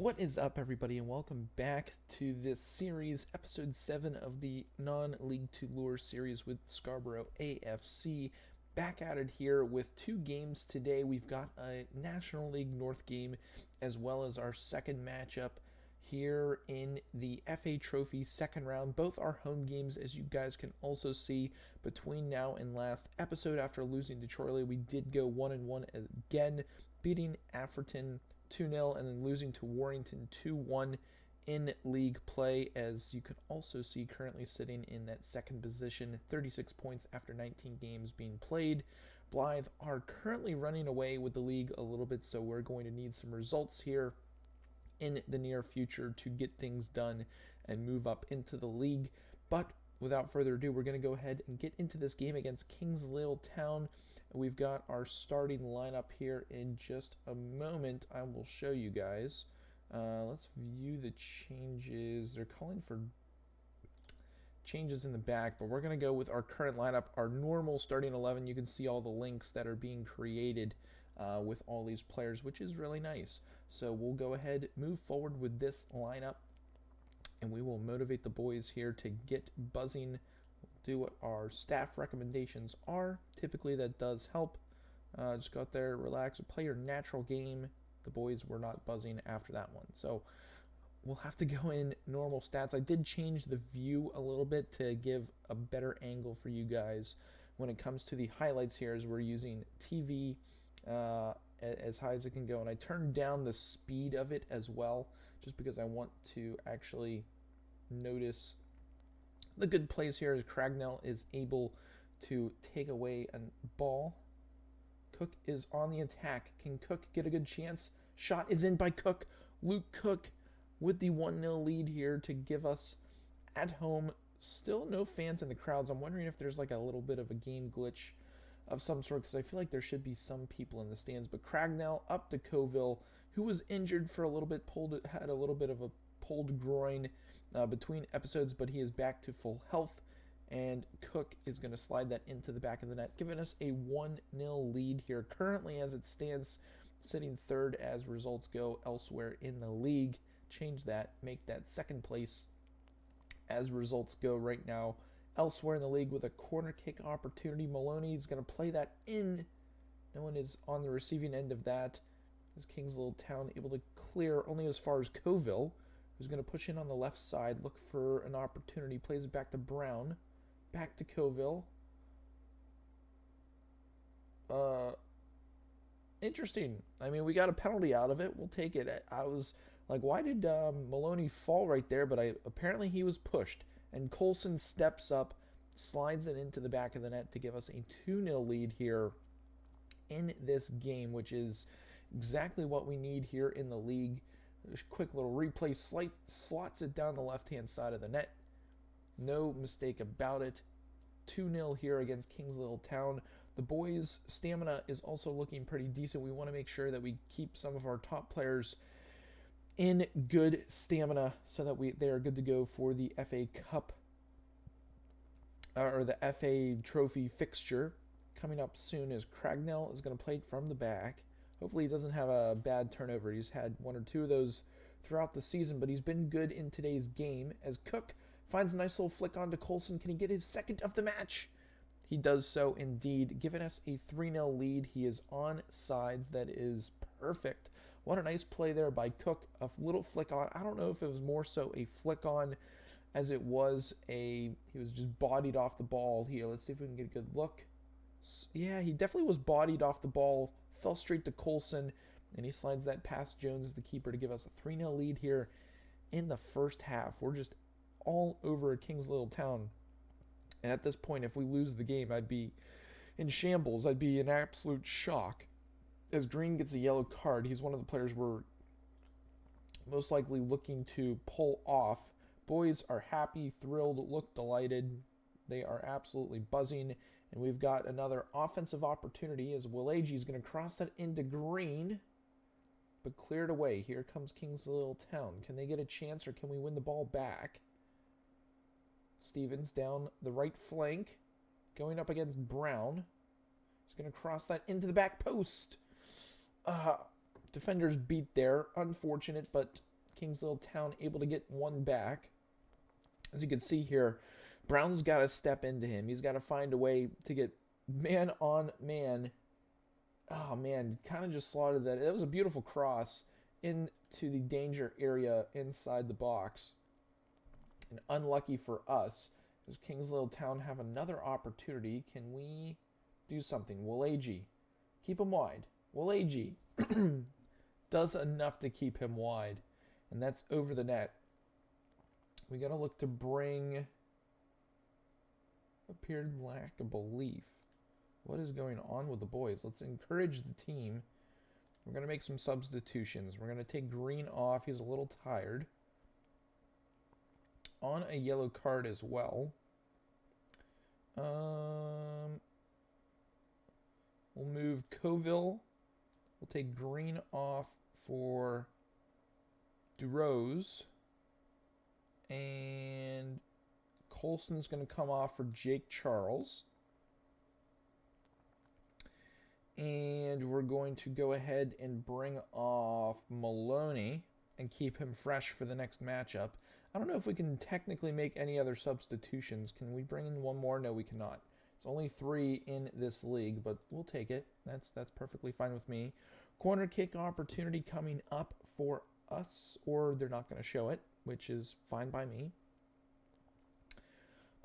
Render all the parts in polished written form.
What is up, everybody, and welcome back to this series, episode 7 of the non-League 2 Lure series with Scarborough AFC. Back at it here with two games today. We've got a National League North game as well as our second matchup here in the FA Trophy second round. Both are home games, as you guys can also see. Between now and last episode, after losing to Chorley, we did go 1-1 again, beating Afferton 2-0 and then losing to Warrington 2-1 in league play, as you can also see currently sitting in that second position, 36 points after 19 games being played. Blythe are currently running away with the league a little bit, so we're going to need some results here in the near future to get things done and move up into the league. But without further ado, we're going to go ahead and get into this game against Kingsley Town. We've got our starting lineup here in just a moment. I will show you guys. Let's view the changes. They're calling for changes in the back, but we're going to go with our current lineup, our normal starting 11. You can see all the links that are being created with all these players, which is really nice. So we'll go ahead, move forward with this lineup, and we will motivate the boys here to get buzzing. We'll do what our staff recommendations are. Typically that does help. Just go out there, relax, play your natural game. The boys were not buzzing after that one. So we'll have to go in normal stats. I did change the view a little bit to give a better angle for you guys when it comes to the highlights here, as we're using TV as high as it can go, and I turned down the speed of it as well, just because I want to actually notice the good plays here as Cragnell is able to take away a ball. Cook is on the attack. Can Cook get a good chance? Shot is in by Cook. Luke Cook with the 1-0 lead here to give us at home. Still no fans in the crowds. I'm wondering if there's like a little bit of a game glitch of some sort, because I feel like there should be some people in the stands. But Cragnell up to Coville, who was injured for a little bit, had a little bit of a pulled groin between episodes, but he is back to full health. And Cook is going to slide that into the back of the net, giving us a 1-0 lead here. Currently, as it stands, sitting third as results go elsewhere in the league. Change that, make that second place as results go right now elsewhere in the league with a corner kick opportunity. Maloney is going to play that in. No one is on the receiving end of that. As Kingsley Town able to clear only as far as Coville, who's going to push in on the left side, look for an opportunity, plays it back to Brown, back to Coville. Interesting. I mean, we got a penalty out of it. We'll take it. I was like, why did Maloney fall right there? But apparently he was pushed. And Colson steps up, slides it into the back of the net to give us a 2-0 lead here in this game, which is exactly what we need here in the league. There's a quick little replay, slots it down the left-hand side of the net. No mistake about it. 2-0 here against Kingsley Town. The boys' stamina is also looking pretty decent. We want to make sure that we keep some of our top players in good stamina so that they are good to go for the FA Cup or the FA Trophy fixture coming up soon, as Cragnell is going to play from the back. Hopefully he doesn't have a bad turnover. He's had one or two of those throughout the season, but he's been good in today's game, as Cook finds a nice little flick onto Colson. Can he get his second of the match? He does so indeed, giving us a 3-0 lead. He is on sides. That is perfect. What a nice play there by Cook. A little flick on. I don't know if it was more so a flick on as it was he was just bodied off the ball here. Let's see if we can get a good look. Yeah, he definitely was bodied off the ball. Fell straight to Colson, and he slides that past Jones, the keeper, to give us a 3-0 lead here in the first half. We're just all over Kingsley Town. And at this point, if we lose the game, I'd be in shambles. I'd be in absolute shock. As Green gets a yellow card, he's one of the players we're most likely looking to pull off. Boys are happy, thrilled, look delighted. They are absolutely buzzing. And we've got another offensive opportunity as Willagi is going to cross that into Green, but cleared away. Here comes Kingsley Town. Can they get a chance, or can we win the ball back? Stevens down the right flank, going up against Brown. He's going to cross that into the back post. Defenders beat there. Unfortunate, but Kingsville Town able to get one back. As you can see here, Brown's got to step into him. He's got to find a way to get man on man. Oh, man, kind of just slaughtered that. It was a beautiful cross into the danger area inside the box. And unlucky for us, does Kingsville Town have another opportunity? Can we do something? Waleji, keep him wide. Waleji does enough to keep him wide, and that's over the net. We got to look to bring appeared lack of belief. What is going on with the boys? Let's encourage the team. We're going to make some substitutions. We're going to take Green off. He's a little tired. On a yellow card as well. We'll move Coville. We'll take Green off for DeRose. And Colson's going to come off for Jake Charles. And we're going to go ahead and bring off Maloney and keep him fresh for the next matchup. I don't know if we can technically make any other substitutions. Can we bring in one more? No, we cannot. It's only 3 in this league, but we'll take it. That's perfectly fine with me. Corner kick opportunity coming up for us, or they're not going to show it, which is fine by me.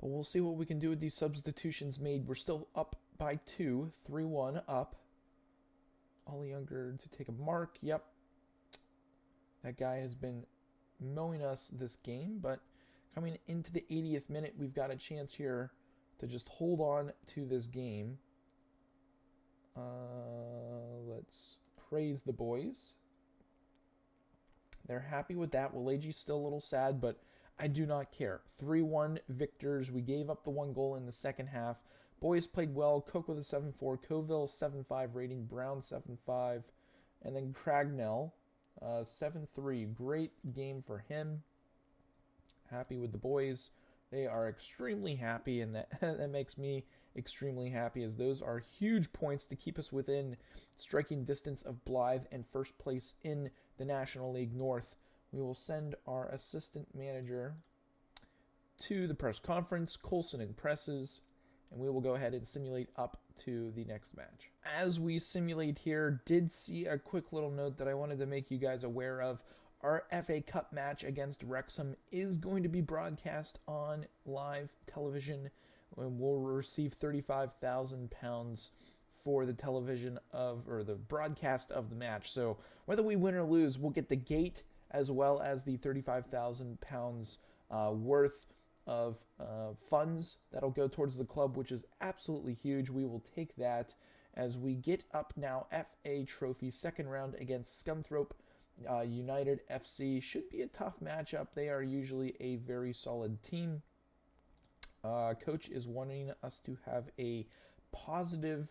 But we'll see what we can do with these substitutions made. We're still up by 2, 3-1 up. Ollie Younger to take a mark. Yep. That guy has been mowing us this game, but coming into the 80th minute, we've got a chance here to just hold on to this game. Let's praise the boys. They're happy with that. Waleji's still a little sad, but I do not care. 3-1 victors. We gave up the 1 goal in the second half. Boys played well. Cook with a 7-4. Coville 7-5 rating. Brown 7-5. And then Cragnell 7-3. Great game for him. Happy with the boys. They are extremely happy, and that makes me extremely happy, as those are huge points to keep us within striking distance of Blythe and first place in the National League North. We will send our assistant manager to the press conference. Colson in presses, and we will go ahead and simulate up to the next match. As we simulate here, did see a quick little note that I wanted to make you guys aware of. Our FA Cup match against Wrexham is going to be broadcast on live television, and we'll receive £35,000 for the television or the broadcast of the match. So whether we win or lose, we'll get the gate as well as the £35,000 worth of funds that'll go towards the club, which is absolutely huge. We will take that as we get up now. FA Trophy second round against Scunthorpe United FC. Should be a tough matchup. They are usually a very solid team. Coach is wanting us to have a positive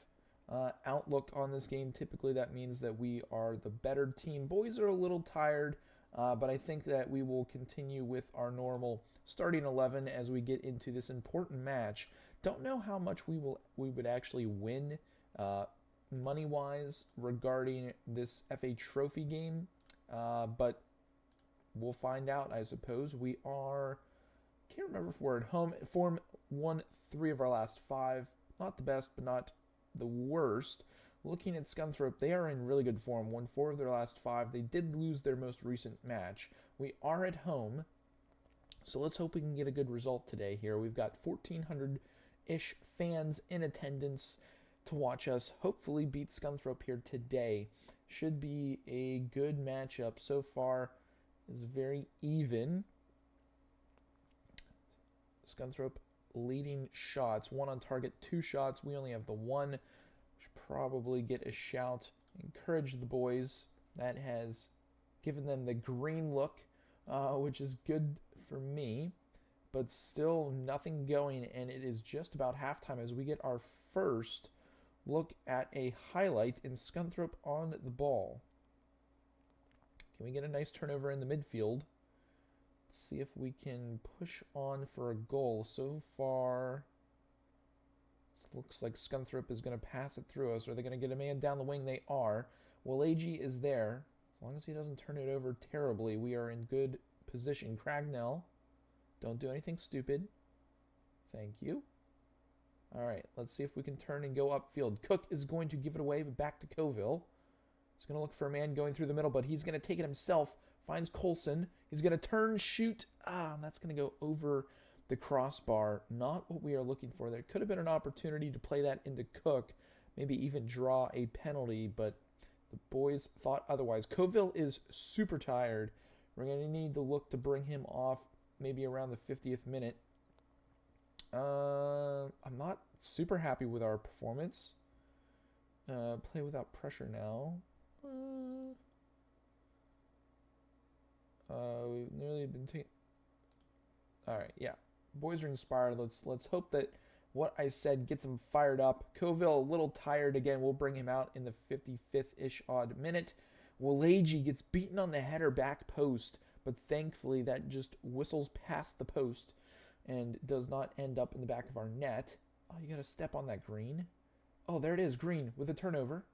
outlook on this game. Typically that means that we are the better team. Boys are a little tired, but I think that we will continue with our normal starting 11 as we get into this important match. Don't know how much we would actually win money-wise regarding this FA Trophy game, but we'll find out, I suppose. We are, can't remember if we're at home. Form won 3 of our last 5. Not the best, but not the worst. Looking at Scunthorpe, they are in really good form. Won 4 of their last 5. They did lose their most recent match. We are at home, so let's hope we can get a good result today here. We've got 1,400-ish fans in attendance to watch us hopefully beat Scunthorpe here today. Should be a good matchup. So far is very even. Scunthorpe leading shots. 1 on target, 2 shots. We only have the 1. Should probably get a shout. Encourage the boys. That has given them the green look, which is good for me. But still nothing going, and it is just about halftime as we get our first look at a highlight in Scunthorpe on the ball. Can we get a nice turnover in the midfield? Let's see if we can push on for a goal. So far, this looks like Scunthorpe is going to pass it through us. Are they going to get a man down the wing? They are. Waleji is there. As long as he doesn't turn it over terribly, we are in good position. Cragnell, don't do anything stupid. Thank you. All right, let's see if we can turn and go upfield. Cook is going to give it away, but back to Coville. He's going to look for a man going through the middle, but he's going to take it himself. Finds Coulson. He's going to turn, shoot. And that's going to go over the crossbar. Not what we are looking for. There could have been an opportunity to play that into Cook, maybe even draw a penalty, but the boys thought otherwise. Coville is super tired. We're going to need to look to bring him off maybe around the 50th minute. I'm not super happy with our performance. Play without pressure now. We've nearly been taken. All right, yeah. Boys are inspired. Let's hope that what I said gets him fired up. Coville a little tired again. We'll bring him out in the 55th-ish odd minute. Walagi gets beaten on the header back post, but thankfully that just whistles past the post and does not end up in the back of our net. Oh, you got to step on that Green. Oh, there it is, Green with a turnover.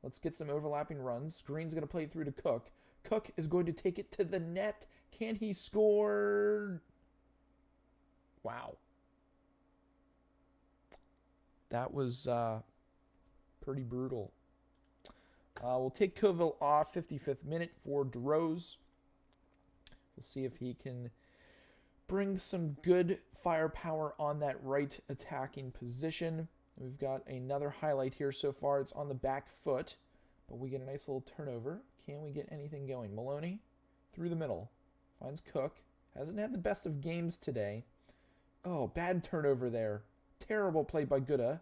Let's get some overlapping runs. Green's going to play through to Cook. Cook is going to take it to the net. Can he score? Wow. That was pretty brutal. We'll take Coville off 55th minute for DeRose. We'll see if he can bring some good firepower on that right attacking position. We've got another highlight here so far. It's on the back foot, but we get a nice little turnover. Can we get anything going? Maloney through the middle. Finds Cook. Hasn't had the best of games today. Oh, bad turnover there. Terrible play by Gouda.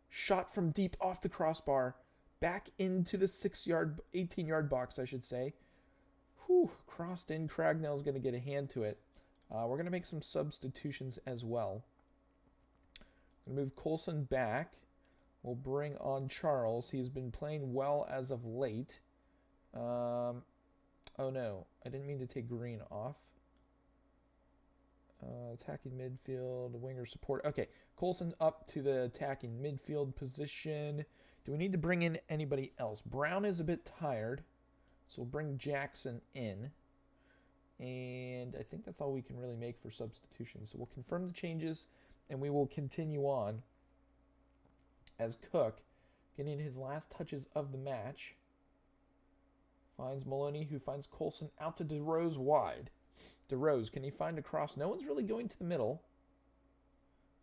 Shot from deep off the crossbar. Back into the 18-yard box, I should say. Whew, crossed in. Cragnell's going to get a hand to it. We're going to make some substitutions as well. Going to move Coulson back. We'll bring on Charles. He's been playing well as of late. Oh no, I didn't mean to take Green off. Attacking midfield, winger support. Okay, Coulson up to the attacking midfield position. Do we need to bring in anybody else? Brown is a bit tired, so we'll bring Jackson in. And I think that's all we can really make for substitutions. So we'll confirm the changes, and we will continue on as Cook, getting his last touches of the match, finds Maloney, who finds Coulson out to DeRose wide. DeRose, can he find a cross? No one's really going to the middle.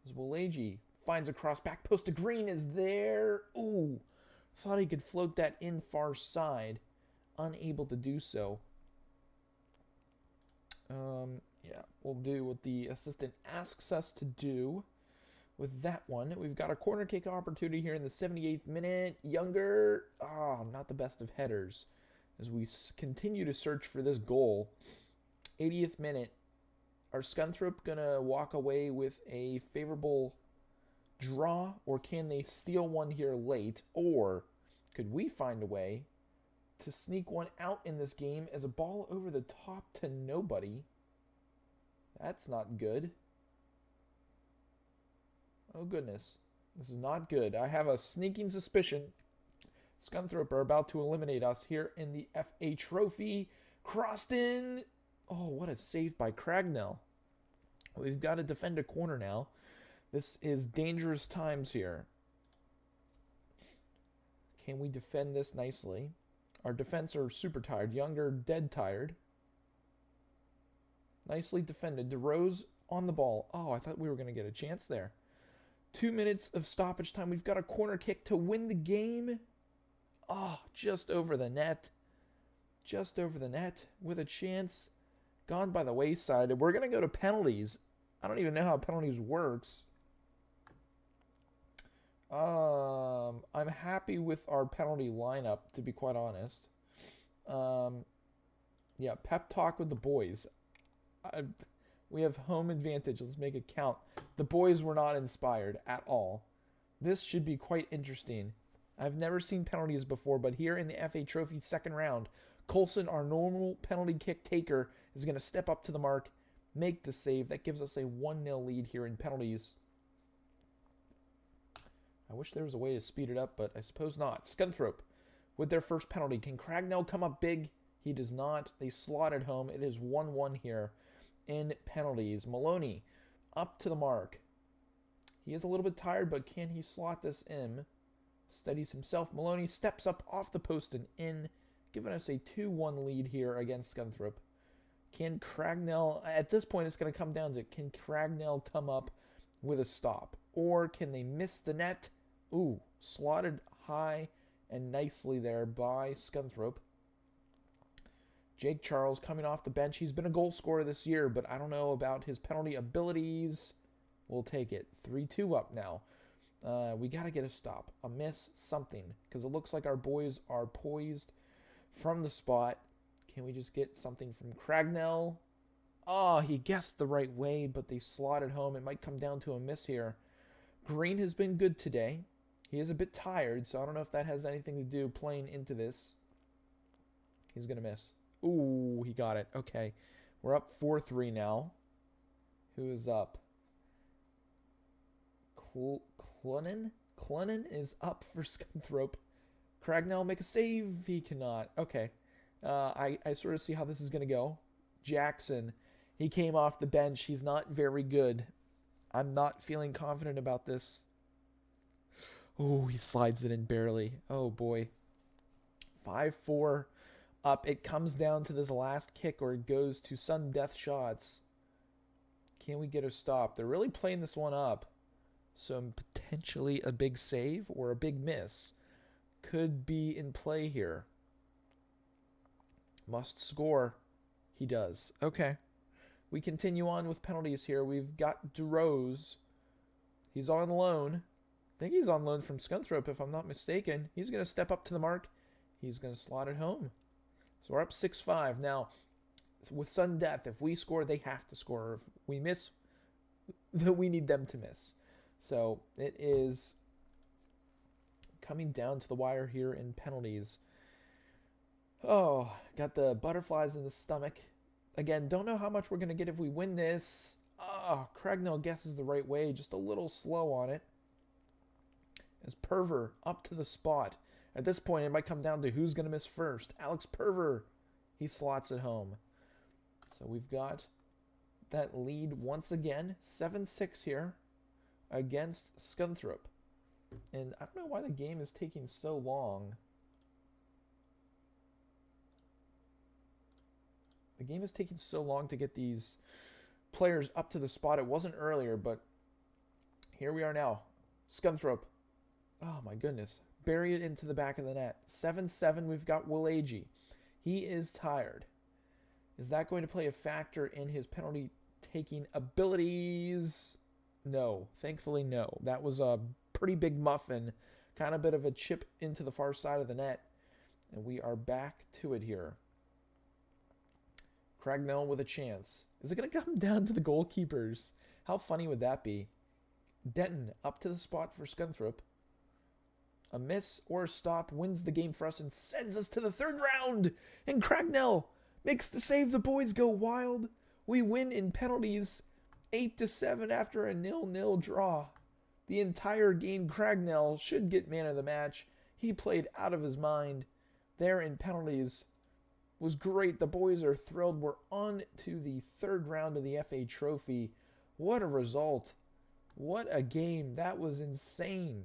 As Walagi finds a cross, back post to Green is there. Ooh, thought he could float that in far side. Unable to do so. Yeah, we'll do what the assistant asks us to do with that one. We've got a corner kick opportunity here in the 78th minute. Younger, not the best of headers as we continue to search for this goal. 80th minute. Are Scunthorpe going to walk away with a favorable draw, or can they steal one here late? Or could we find a way to sneak one out in this game as a ball over the top to nobody? That's not good. Oh goodness. This is not good. I have a sneaking suspicion Scunthorpe are about to eliminate us here in the FA Trophy. Crossed in. Oh, what a save by Cragnell. We've got to defend a corner now. This is dangerous times here. Can we defend this nicely? Our defense are super tired. Younger, dead tired. Nicely defended. DeRose on the ball. Oh, I thought we were going to get a chance there. 2 minutes of stoppage time. We've got a corner kick to win the game. Oh, just over the net. Just over the net with a chance. Gone by the wayside. We're going to go to penalties. I don't even know how penalties works. I'm happy with our penalty lineup, to be quite honest. Yeah, pep talk with the boys. We have home advantage. Let's make it count. The boys were not inspired at all. This should be quite interesting. I've never seen penalties before, but here in the FA Trophy second round, Coulson, our normal penalty kick taker, is going to step up to the mark, make the save. That gives us a 1-0 lead here in penalties. I wish there was a way to speed it up, but I suppose not. Scunthorpe with their first penalty. Can Cragnell come up big? He does not. They slot it home. It is 1-1 here in penalties. Maloney up to the mark. He is a little bit tired, but can he slot this in? Steadies himself. Maloney steps up off the post and in, giving us a 2-1 lead here against Scunthorpe. Can Cragnell, at this point it's going to come down to, can Cragnell come up with a stop? Or can they miss the net? Ooh, slotted high and nicely there by Scunthorpe. Jake Charles coming off the bench. He's been a goal scorer this year, but I don't know about his penalty abilities. We'll take it. 3-2 up now. We got to get a stop, a miss, something, because it looks like our boys are poised from the spot. Can we just get something from Cragnell? Oh, he guessed the right way, but they slotted home. It might come down to a miss here. Green has been good today. He is a bit tired, so I don't know if that has anything to do playing into this. He's going to miss. Ooh, he got it. Okay. We're up 4-3 now. Who is up? Clunnan? Clunnan is up for Scunthorpe. Cragnell make a save? He cannot. Okay. I sort of see how this is going to go. Jackson. He came off the bench. He's not very good. I'm not feeling confident about this. Oh, he slides it in barely. Oh, boy. 5-4 up. It comes down to this last kick, or it goes to sudden death shots. Can we get a stop? They're really playing this one up. So potentially a big save or a big miss could be in play here. Must score. He does. Okay. We continue on with penalties here. We've got Durose. He's on loan. I think he's on loan from Scunthorpe, if I'm not mistaken. He's going to step up to the mark. He's going to slot it home. So we're up 6-5. Now, with sudden death, if we score, they have to score. If we miss, we need them to miss. So it is coming down to the wire here in penalties. Oh, got the butterflies in the stomach. Again, don't know how much we're going to get if we win this. Oh, Cragnell guesses the right way, just a little slow on it. As Perver up to the spot. At this point, it might come down to who's going to miss first. Alex Perver, he slots it home. So we've got that lead once again, 7-6 here against Scunthorpe. And I don't know why the game is taking so long. The game is taking so long to get these players up to the spot. It wasn't earlier, but here we are now. Scunthorpe. Oh, my goodness. Bury it into the back of the net. 7-7, we've got Will Agee. He is tired. Is that going to play a factor in his penalty-taking abilities? No. Thankfully, no. That was a pretty big muffin. Kind of bit of a chip into the far side of the net. And we are back to it here. Cragnell with a chance. Is it going to come down to the goalkeepers? How funny would that be? Denton up to the spot for Scunthorpe. A miss or a stop wins the game for us and sends us to the third round. And Cragnell makes the save. The boys go wild. We win in penalties 8-7 after a 0-0 draw. The entire game, Cragnell should get man of the match. He played out of his mind there in penalties. Was great. The boys are thrilled. We're on to the third round of the FA Trophy. What a result. What a game. That was insane.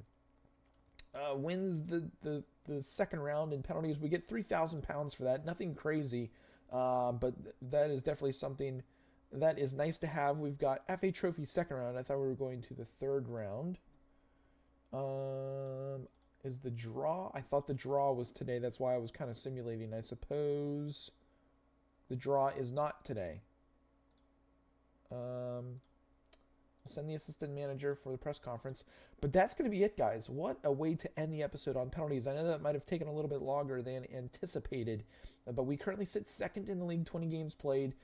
Wins the second round in penalties. We get £3,000 for that. Nothing crazy, but that is definitely something that is nice to have. We've got FA Trophy second round. I thought we were going to the third round. Is the draw? I thought the draw was today. That's why I was kind of simulating. I suppose the draw is not today. I'll send the assistant manager for the press conference. But that's going to be it, guys. What a way to end the episode on penalties. I know that might have taken a little bit longer than anticipated, but we currently sit second in the league, 20 games played,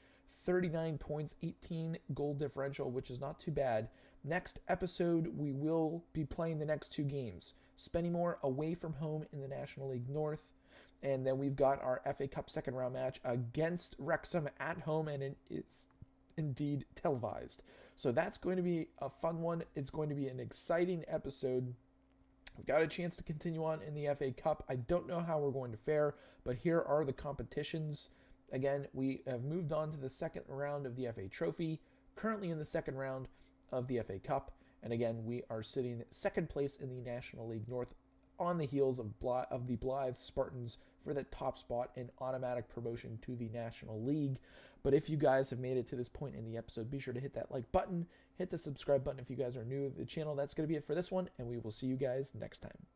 39 points, 18 goal differential, which is not too bad. Next episode, we will be playing the next two games. Spennymoor away from home in the National League North. And then we've got our FA Cup second round match against Wrexham at home, and it is indeed televised. So that's going to be a fun one. It's going to be an exciting episode. We've got a chance to continue on in the FA Cup. I don't know how we're going to fare, but here are the competitions. Again, we have moved on to the second round of the FA Trophy, currently in the second round of the FA Cup. And again, we are sitting second place in the National League North on the heels of the Blythe Spartans for the top spot in automatic promotion to the National League. But if you guys have made it to this point in the episode, be sure to hit that like button, hit the subscribe button if you guys are new to the channel. That's going to be it for this one, and we will see you guys next time.